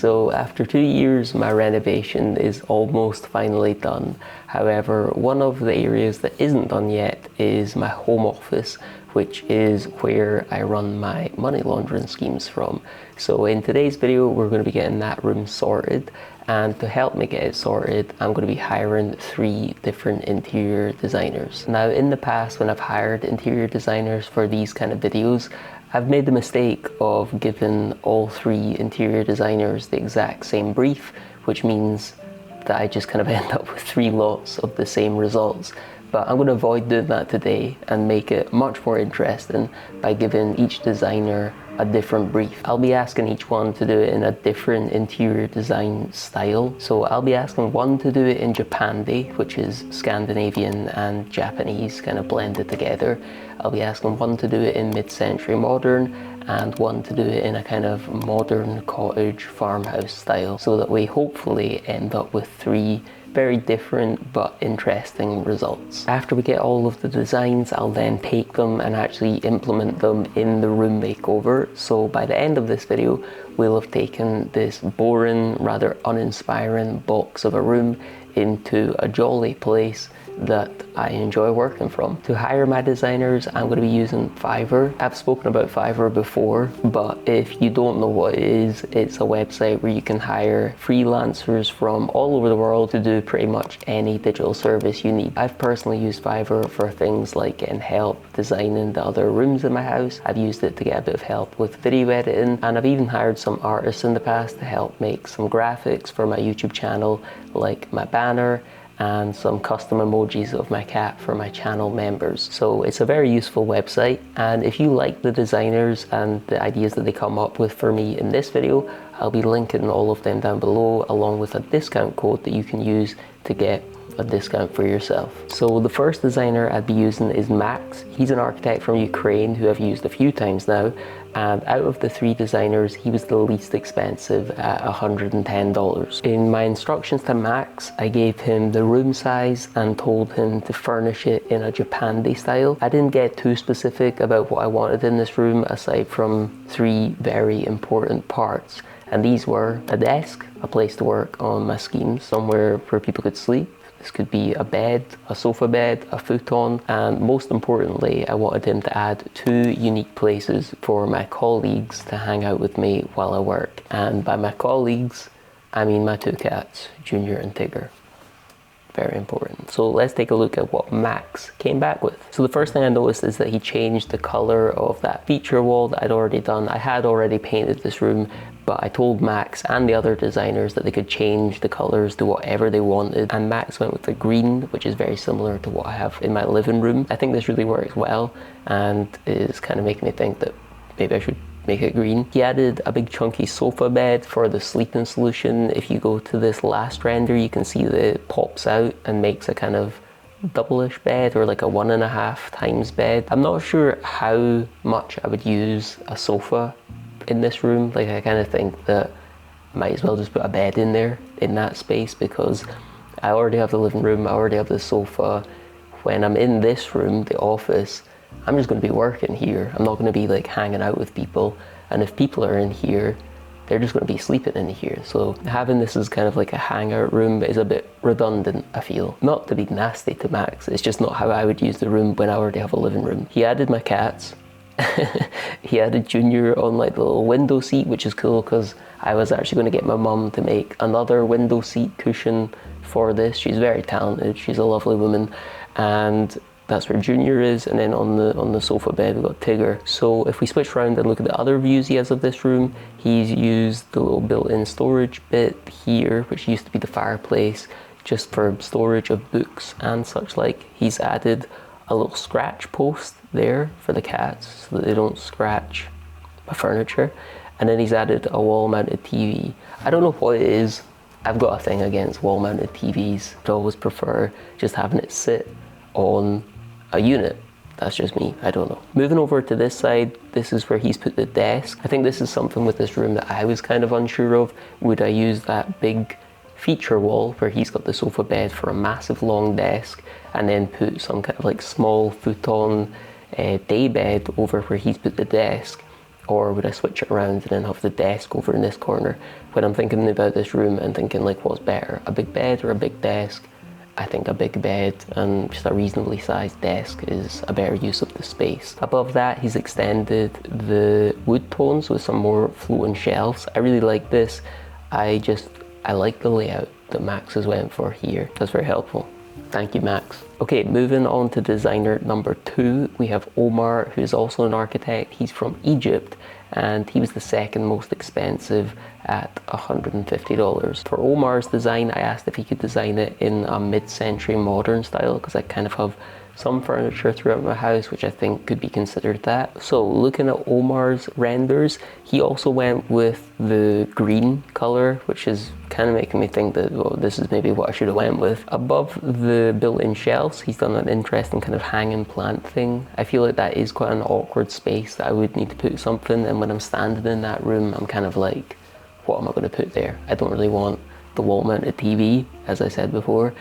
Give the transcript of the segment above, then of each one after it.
So after 2 years, my renovation is almost finally done. However, one of the areas that isn't done yet is my home office, which is where I run my money laundering schemes from. So in today's video, we're going to be getting that room sorted. And to help me get it sorted, I'm going to be hiring 3 different interior designers. Now, in the past, when I've hired interior designers for these kind of videos, I've made the mistake of giving all 3 interior designers the exact same brief, which means that I just kind of end up with 3 lots of the same results. But I'm going to avoid doing that today and make it much more interesting by giving each designer a different brief. I'll be asking each one to do it in a different interior design style. So I'll be asking one to do it in Japandi, which is Scandinavian and Japanese kind of blended together. I'll be asking one to do it in mid-century modern and one to do it in a kind of modern cottage farmhouse style. So that we hopefully end up with 3 very different but interesting results. After we get all of the designs, I'll then take them and actually implement them in the room makeover. So by the end of this video, we'll have taken this boring, rather uninspiring box of a room into a jolly place that I enjoy working from. To hire my designers, I'm going to be using Fiverr. I've spoken about Fiverr before, but if you don't know what it is, it's a website where you can hire freelancers from all over the world to do pretty much any digital service you need. I've personally used Fiverr for things like getting help designing the other rooms in my house. I've used it to get a bit of help with video editing, and I've even hired some artists in the past to help make some graphics for my YouTube channel, like my banner and some custom emojis of my cat for my channel members. So it's a very useful website, and if you like the designers and the ideas that they come up with for me in this video, I'll be linking all of them down below along with a discount code that you can use to get a discount for yourself. So the first designer I'd be using is Max. He's an architect from Ukraine who I've used a few times now, and out of the 3 designers, he was the least expensive at $110. In my instructions to Max, I gave him the room size and told him to furnish it in a Japandi style. I didn't get too specific about what I wanted in this room aside from 3 very important parts. And these were a desk, a place to work on my schemes, somewhere where people could sleep. This could be a bed, a sofa bed, a futon, and most importantly, I wanted him to add 2 unique places for my colleagues to hang out with me while I work. And by my colleagues, I mean my 2 cats, Junior and Tigger. Very important. So let's take a look at what Max came back with. So the first thing I noticed is that he changed the color of that feature wall that I'd already done. I had already painted this room, but I told Max and the other designers that they could change the colors to whatever they wanted. And Max went with the green, which is very similar to what I have in my living room. I think this really works well and is kind of making me think that maybe I should make it green. He added a big chunky sofa bed for the sleeping solution. If you go to this last render, you can see that it pops out and makes a kind of double-ish bed, or like a 1.5 times bed. I'm not sure how much I would use a sofa in this room. Like, I kind of think that I might as well just put a bed in there in that space, because I already have the living room, I already have the sofa. When I'm in this room, the office, I'm just going to be working here. I'm not going to be like hanging out with people, and if people are in here, they're just going to be sleeping in here. So having this as kind of like a hangout room is a bit redundant, I feel. Not to be nasty to Max, it's just not how I would use the room when I already have a living room. He added my cats. He added Junior on like the little window seat, which is cool because I was actually going to get my mum to make another window seat cushion for this. She's very talented, she's a lovely woman, and that's where Junior is. And then on the sofa bed we've got Tigger. So if we switch around and look at the other views he has of this room, he's used the little built-in storage bit here, which used to be the fireplace, just for storage of books and such like. He's added a little scratch post there for the cats so that they don't scratch my furniture. And then he's added a wall-mounted TV. I don't know what it is. I've got a thing against wall-mounted TVs. I always prefer just having it sit on a unit. That's just me, I don't know. Moving over to this side, this is where he's put the desk. I think this is something with this room that I was kind of unsure of. Would I use that big feature wall where he's got the sofa bed for a massive long desk, and then put some kind of like small futon day bed over where he's put the desk? Or would I switch it around and then have the desk over in this corner? When I'm thinking about this room and thinking like what's better, a big bed or a big desk? I think a big bed and just a reasonably sized desk is a better use of the space. Above that, he's extended the wood tones with some more floating shelves. I really like this. I like the layout that Max has went for here. That's very helpful. Thank you, Max. Okay, moving on to designer number 2, we have Omar, who's also an architect. He's from Egypt, and he was the second most expensive at $150. For Omar's design, I asked if he could design it in a mid-century modern style, because I kind of have some furniture throughout my house which I think could be considered that. So looking at Omar's renders, he also went with the green color, which is kind of making me think that, well, this is maybe what I should have went with. Above the built-in shelves, he's done an interesting kind of hanging plant thing. I feel like that is quite an awkward space that I would need to put something, and when I'm standing in that room, I'm kind of like, what am I going to put there? I don't really want the wall-mounted TV, as I said before,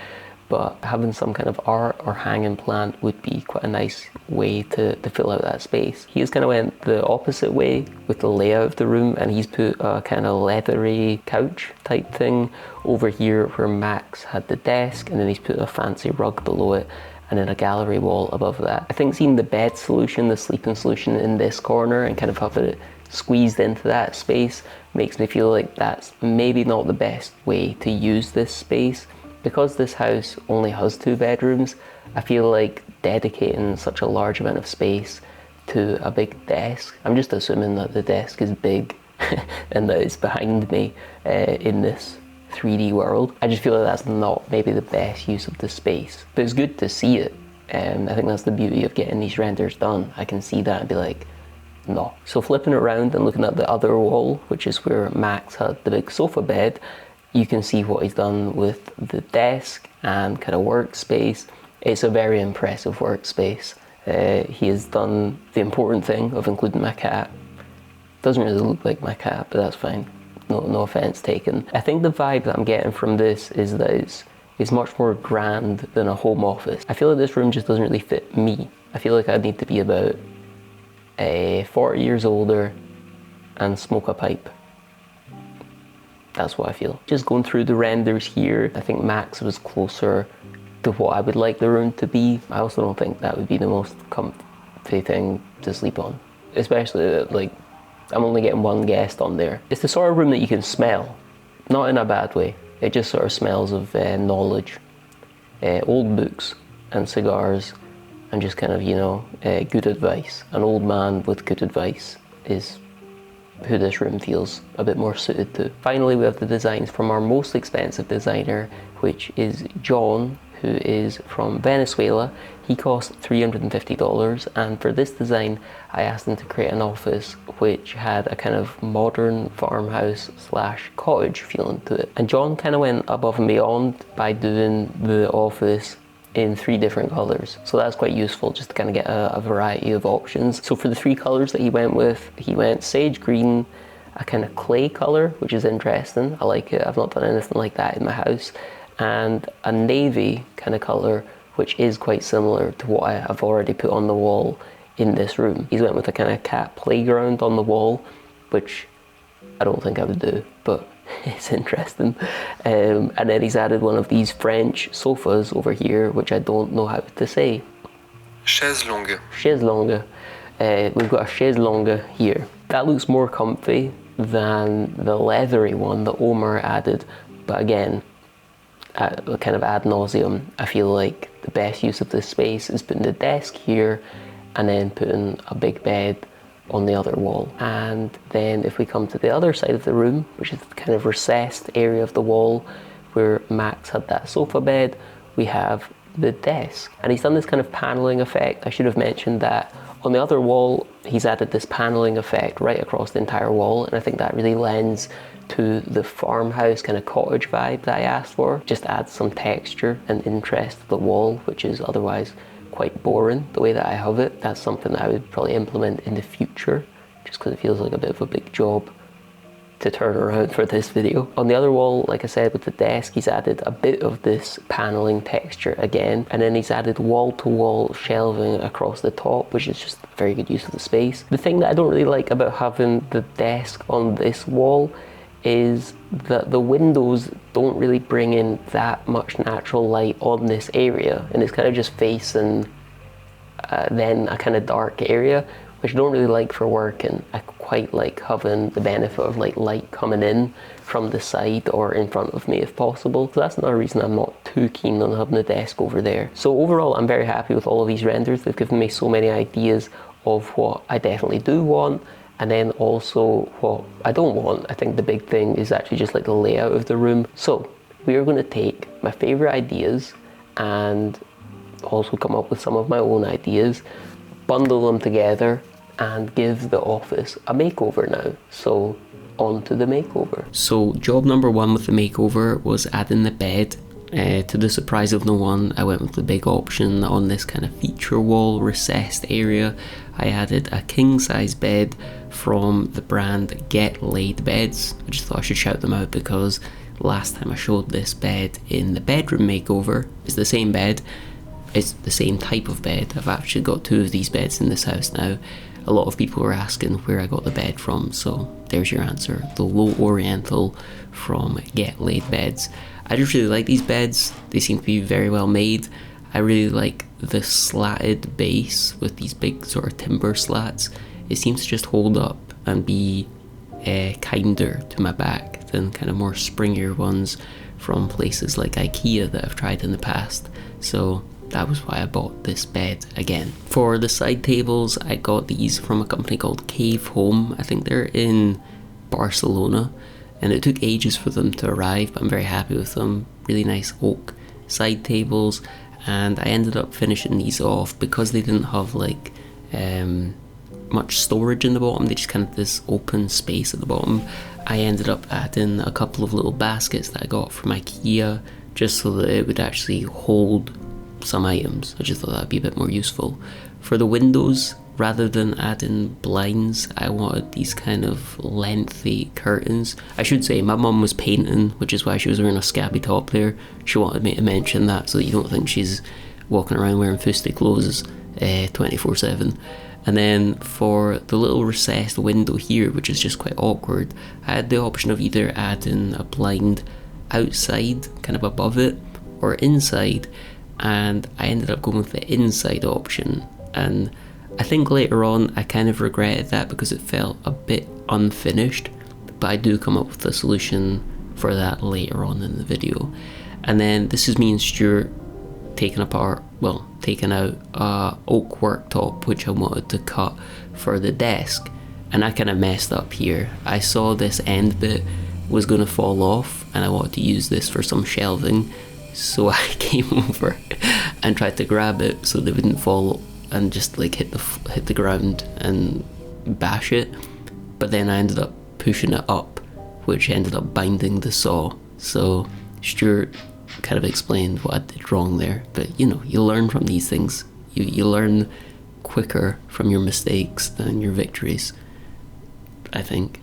but having some kind of art or hanging plant would be quite a nice way to fill out that space. He's kind of went the opposite way with the layout of the room, and he's put a kind of leathery couch type thing over here where Max had the desk, and then he's put a fancy rug below it, and then a gallery wall above that. I think seeing the bed solution, the sleeping solution in this corner, and kind of have it squeezed into that space makes me feel like that's maybe not the best way to use this space. Because this house only has 2 bedrooms, I feel like dedicating such a large amount of space to a big desk, I'm just assuming that the desk is big and that it's behind me in this 3D world. I just feel like that's not maybe the best use of the space, but it's good to see it. I think that's the beauty of getting these renders done. I can see that and be like, no. So flipping it around and looking at the other wall, which is where Max had the big sofa bed, you can see what he's done with the desk and kind of workspace. It's a very impressive workspace. He has done the important thing of including my cat. Doesn't really look like my cat, but that's fine. No offense taken. I think the vibe that I'm getting from this is that it's much more grand than a home office. I feel like this room just doesn't really fit me. I feel like I'd need to be about 40 years older and smoke a pipe. That's what I feel. Just going through the renders here, I think Max was closer to what I would like the room to be. I also don't think that would be the most comfy thing to sleep on. Especially like, I'm only getting one guest on there. It's the sort of room that you can smell, not in a bad way. It just sort of smells of knowledge, old books and cigars, and just kind of, you know, good advice. An old man with good advice is who this room feels a bit more suited to. Finally, we have the designs from our most expensive designer, which is John, who is from Venezuela. He cost $350, and for this design, I asked him to create an office which had a kind of modern farmhouse / cottage feeling to it. And John kind of went above and beyond by doing the office in 3 different colors. So that's quite useful, just to kind of get a variety of options. So for the 3 colors that he went sage green, a kind of clay color, which is interesting. I like it. I've not done anything like that in my house. And a navy kind of color, which is quite similar to what I have already put on the wall in this room. He's went with a kind of cat playground on the wall, which I don't think I would do, but it's interesting. And then he's added one of these French sofas over here, which I don't know how to say. Chaise longue. Chaise longue. We've got a chaise longue here. That looks more comfy than the leathery one that Omar added, but again, kind of ad nauseum, I feel like the best use of this space is putting the desk here and then putting a big bed on the other wall. And then if we come to the other side of the room, which is the kind of recessed area of the wall where Max had that sofa bed, we have the desk. And he's done this kind of paneling effect. I should have mentioned that on the other wall, he's added this paneling effect right across the entire wall, and I think that really lends to the farmhouse kind of cottage vibe that I asked for. Just adds some texture and interest to the wall, which is otherwise quite boring the way that I have it. That's something that I would probably implement in the future, just because it feels like a bit of a big job to turn around for this video. On the other wall, like I said, with the desk, he's added a bit of this paneling texture again, and then he's added wall-to-wall shelving across the top, which is just very good use of the space. The thing that I don't really like about having the desk on this wall is that the windows don't really bring in that much natural light on this area, and it's kind of just facing then a kind of dark area, which I don't really like for work, and I quite like having the benefit of like light coming in from the side or in front of me if possible. So that's another reason I'm not too keen on having the desk over there. So overall, I'm very happy with all of these renders. They've given me so many ideas of what I definitely do want, and then also what I don't want. I think the big thing is actually just like the layout of the room. So we are going to take my favorite ideas and also come up with some of my own ideas, bundle them together, and give the office a makeover now. So on to the makeover. So job number one with the makeover was adding the bed. To the surprise of no one, I went with the big option on this kind of feature wall recessed area. I added a king size bed from the brand Get Laid Beds. I just thought I should shout them out because last time I showed this bed in the bedroom makeover. It's the same bed, it's the same type of bed. I've actually got two of these beds in this house now. A lot of people were asking where I got the bed from, so there's your answer. The Low Oriental from Get Laid Beds. I just really like these beds. They seem to be very well made. I really like the slatted base with these big sort of timber slats. It seems to just hold up and be kinder to my back than kind of more springier ones from places like IKEA that I've tried in the past. So that was why I bought this bed again. For the side tables, I got these from a company called Cave Home. I think they're in Barcelona, and it took ages for them to arrive, but I'm very happy with them. Really nice oak side tables, and I ended up finishing these off because they didn't have like much storage in the bottom. They just kind of this open space at the bottom. I ended up adding a couple of little baskets that I got from IKEA just so that it would actually hold some items. I just thought that'd be a bit more useful. For the windows, rather than adding blinds, I wanted these kind of lengthy curtains. I should say my mum was painting, which is why she was wearing a scabby top there. She wanted me to mention that so that you don't think she's walking around wearing fusty clothes 24/7. And then for the little recessed window here, which is just quite awkward, I had the option of either adding a blind outside, kind of above it, or inside, and I ended up going with the inside option. And I think later on I kind of regretted that because it felt a bit unfinished, but I do come up with a solution for that later on in the video. And then this is me and Stuart taking out a oak worktop which I wanted to cut for the desk, and I kind of messed up here. I saw this end bit was going to fall off and I wanted to use this for some shelving, so I came over and tried to grab it so they wouldn't fall and just like hit the ground and bash it, but then I ended up pushing it up, which ended up binding the saw. So Stuart kind of explained what I did wrong there, but you know, you learn from these things. You learn quicker from your mistakes than your victories, I think.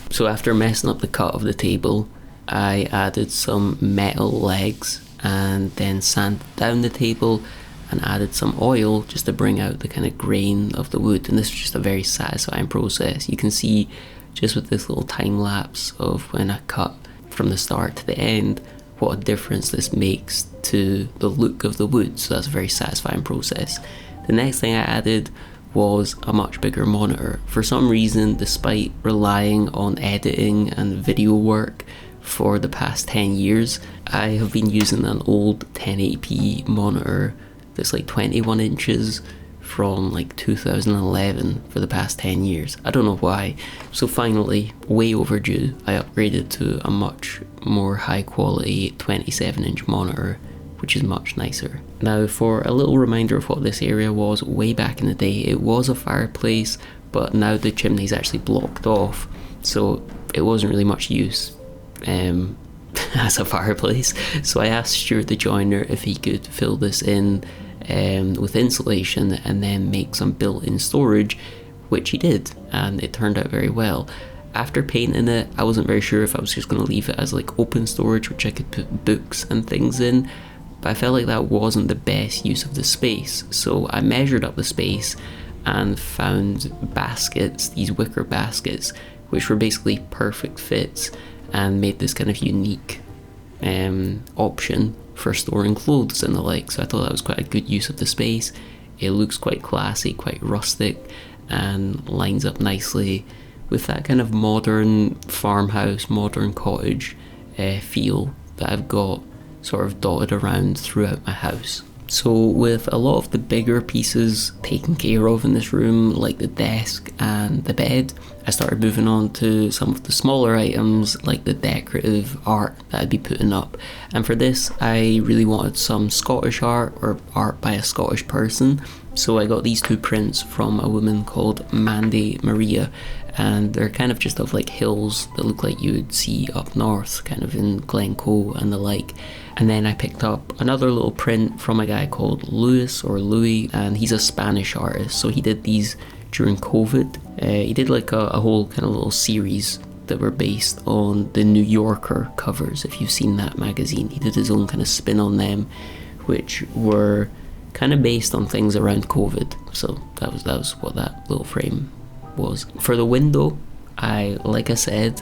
So after messing up the cut of the table, I added some metal legs and then sanded down the table and added some oil just to bring out the kind of grain of the wood, and this was just a very satisfying process. You can see just with this little time lapse of when I cut from the start to the end what a difference this makes to the look of the wood, so that's a very satisfying process. The next thing I added was a much bigger monitor. For some reason, despite relying on editing and video work for the past 10 years, I have been using an old 1080p monitor that's like 21 inches from like 2011 for the past 10 years. I don't know why. So finally, way overdue, I upgraded to a much more high quality 27-inch monitor, which is much nicer. Now for a little reminder of what this area was way back in the day, it was a fireplace, but now the chimney's actually blocked off, so it wasn't really much use as a fireplace. So I asked Stuart the joiner if he could fill this in with insulation and then make some built-in storage, which he did, and it turned out very well. After painting it, I wasn't very sure if I was just going to leave it as like open storage, which I could put books and things in, but I felt like that wasn't the best use of the space. So I measured up the space and found baskets, these wicker baskets, which were basically perfect fits and made this kind of unique option for storing clothes and the like. So I thought that was quite a good use of the space. It looks quite classy, quite rustic, and lines up nicely with that kind of modern farmhouse, modern cottage feel that I've got sort of dotted around throughout my house. So with a lot of the bigger pieces taken care of in this room, like the desk and the bed, I started moving on to some of the smaller items like the decorative art that I'd be putting up. And for this, I really wanted some Scottish art, or art by a Scottish person. So I got these two prints from a woman called Mandy Maria, and they're kind of just of like hills that look like you would see up north, kind of in Glencoe and the like. And then I picked up another little print from a guy called Louis, and he's a Spanish artist, so he did these during COVID. He did like a whole kind of little series that were based on the New Yorker covers, if you've seen that magazine. He did his own kind of spin on them, which were kind of based on things around COVID. So that was what that little frame was. For the window, I, like I said,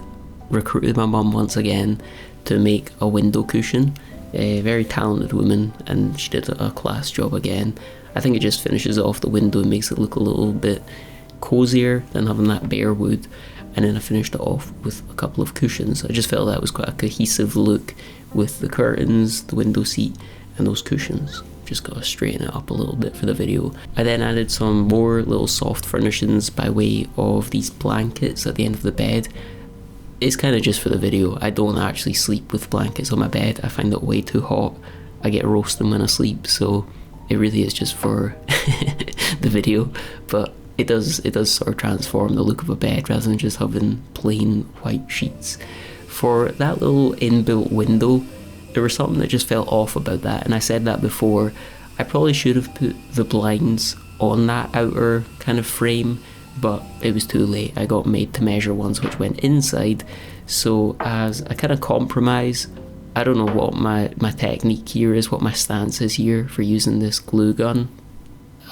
recruited my mum once again to make a window cushion. A very talented woman, and she did a class job again. I think it just finishes off the window and makes it look a little bit cozier than having that bare wood. And then I finished it off with a couple of cushions. I just felt that was quite a cohesive look with the curtains, the window seat, and those cushions. Just gotta straighten it up a little bit for the video. I then added some more little soft furnishings by way of these blankets at the end of the bed. It's kind of just for the video. I don't actually sleep with blankets on my bed. I find it way too hot. I get roasting when I sleep, so it really is just for the video. But it does sort of transform the look of a bed rather than just having plain white sheets. For that little inbuilt window, there was something that just felt off about that, and I said that before. I probably should have put the blinds on that outer kind of frame, but it was too late. I got made to measure ones which went inside, so as a kind of compromise, I don't know what my technique here is, what my stance is here for using this glue gun.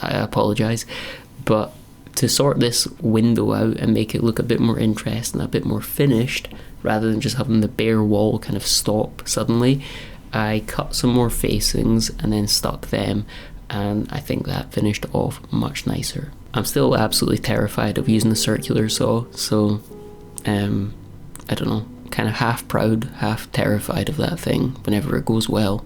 I apologise, but to sort this window out and make it look a bit more interesting, a bit more finished, rather than just having the bare wall kind of stop suddenly, I cut some more facings and then stuck them, and I think that finished off much nicer. I'm still absolutely terrified of using the circular saw, so I don't know, kind of half proud, half terrified of that thing. Whenever it goes well,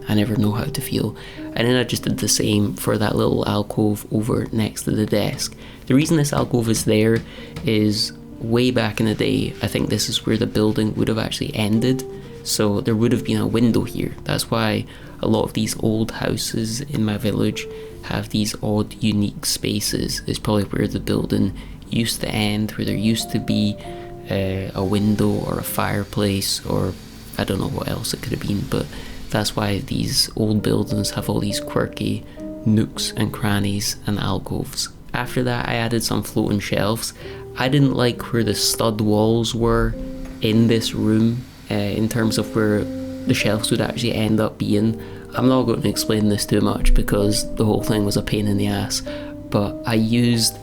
I never know how to feel. And then I just did the same for that little alcove over next to the desk. The reason this alcove is there is way back in the day, I think this is where the building would have actually ended, so there would have been a window here. That's why a lot of these old houses in my village have these odd, unique spaces. It's probably where the building used to end, where there used to be a window or a fireplace, or I don't know what else it could have been, but that's why these old buildings have all these quirky nooks and crannies and alcoves. After that, I added some floating shelves. I didn't like where the stud walls were in this room, in terms of where the shelves would actually end up being. I'm not going to explain this too much because the whole thing was a pain in the ass, but I used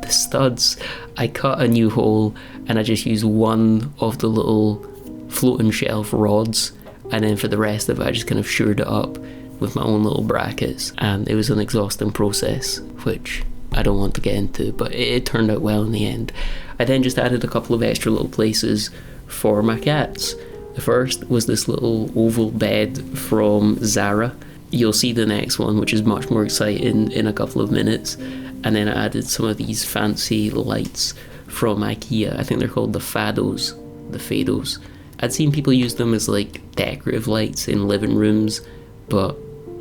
the studs. I cut a new hole and I just used one of the little floating shelf rods, and then for the rest of it I just kind of shored it up with my own little brackets, and it was an exhausting process which I don't want to get into, but it turned out well in the end. I then just added a couple of extra little places for my cats. The first was this little oval bed from Zara. You'll see the next one, which is much more exciting, in a couple of minutes. And then I added some of these fancy lights from IKEA. I think they're called the Fados. I'd seen people use them as like decorative lights in living rooms, but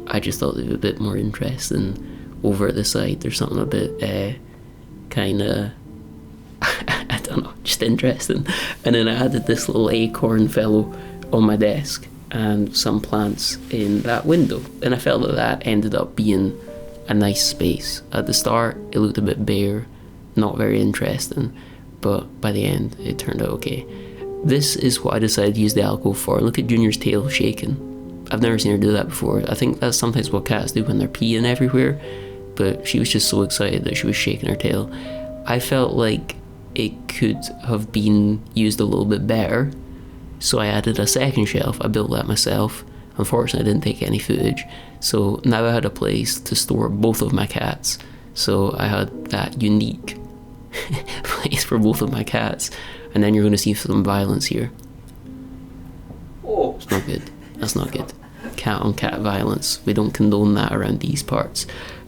I just thought they were a bit more interesting over at the side. There's something a bit kind of I don't know, just interesting. And then I added this little acorn fellow on my desk and some plants in that window, and I felt that ended up being a nice space. At the start it looked a bit bare, not very interesting, but by the end it turned out okay. This is what I decided to use the alcove for. Look at Junior's tail shaking. I've never seen her do that before. I think that's sometimes what cats do when they're peeing everywhere, but she was just so excited that she was shaking her tail. I felt like it could have been used a little bit better, so I added a second shelf. I built that myself. Unfortunately, I didn't take any footage, so now I had a place to store both of my cats. So I had that unique place for both of my cats, and then you're going to see some violence here. Oh, it's not good. That's not good. Cat on cat violence. We don't condone that around these parts.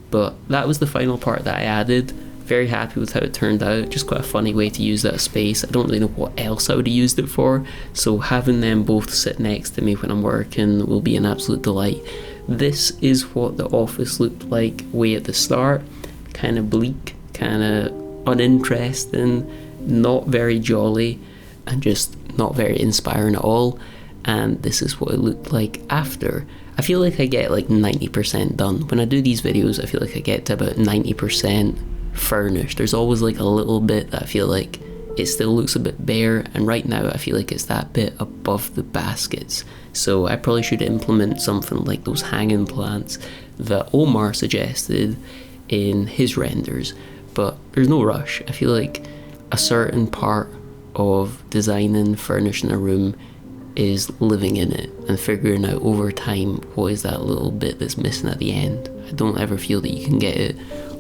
But that was the final part that I added. Very happy with how it turned out. Just quite a funny way to use that space. I don't really know what else I would have used it for, so having them both sit next to me when I'm working will be an absolute delight. This is what the office looked like way at the start. Kind of bleak, kind of uninteresting, not very jolly, and just not very inspiring at all. And this is what it looked like after. I feel like I get like 90% done. When I do these videos, I feel like I get to about 90% furnished. There's always like a little bit that I feel like it still looks a bit bare, and right now I feel like it's that bit above the baskets. So I probably should implement something like those hanging plants that Omar suggested in his renders, but there's no rush. I feel like a certain part of designing, furnishing a room is living in it and figuring out over time what is that little bit that's missing at the end. I don't ever feel that you can get it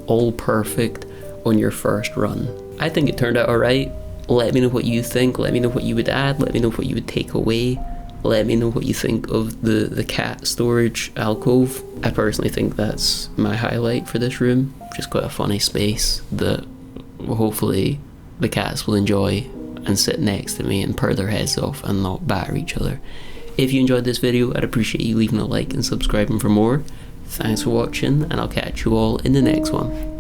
all perfect on your first run. I think it turned out alright. Let me know what you think. Let me know what you would add. Let me know what you would take away. Let me know what you think of the cat storage alcove. I personally think that's my highlight for this room. Just quite a funny space that hopefully the cats will enjoy and sit next to me and purr their heads off and not batter each other. If you enjoyed this video, I'd appreciate you leaving a like and subscribing for more. Thanks for watching, and I'll catch you all in the next one.